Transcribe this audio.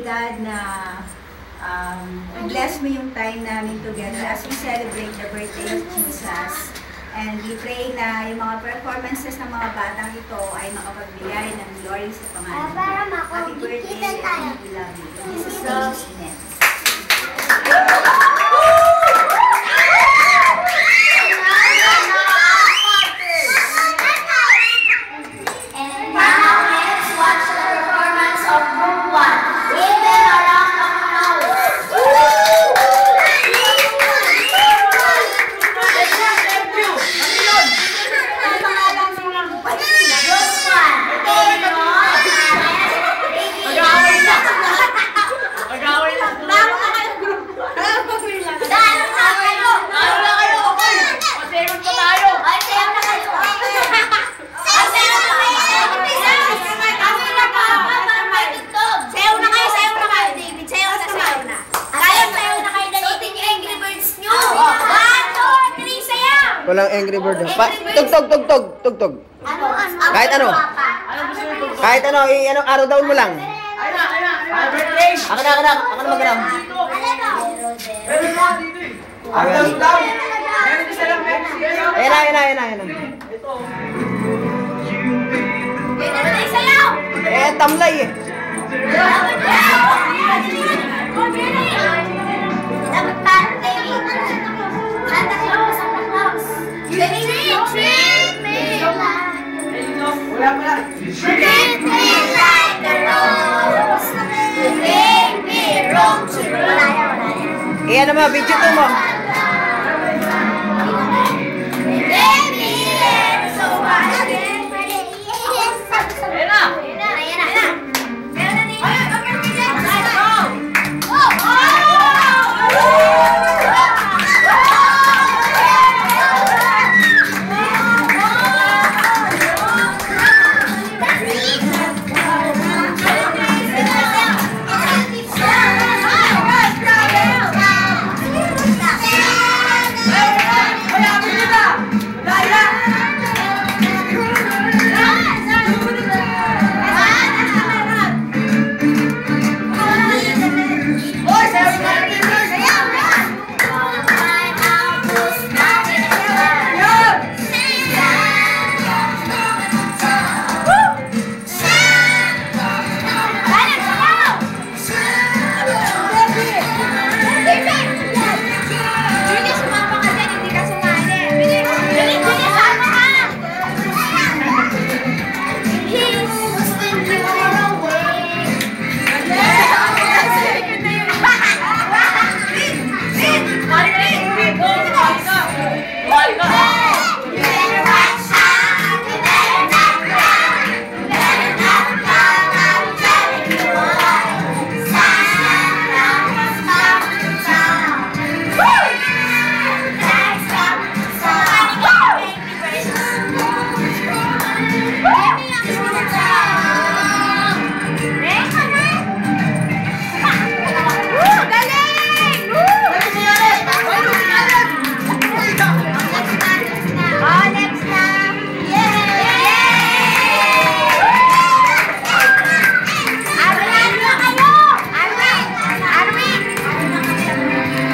pray God na bless mo yung time namin together as we celebrate the birthday of Jesus. And we pray na yung mga performances ng mga batang ito ay makapagbigay ng glory sa pangalan. Happy birthday and we love you. Jesus name, amen. Walang Angry Bird. Tugtog. Kahit ano. Kahit ano, anong araw daw mo lang. Ako na mag-gram. Ayan na. Eh, tamlay eh. Dapat parang Santa Claus. Treat me like the rose. Make me wrong to Ayan naman, video to mo.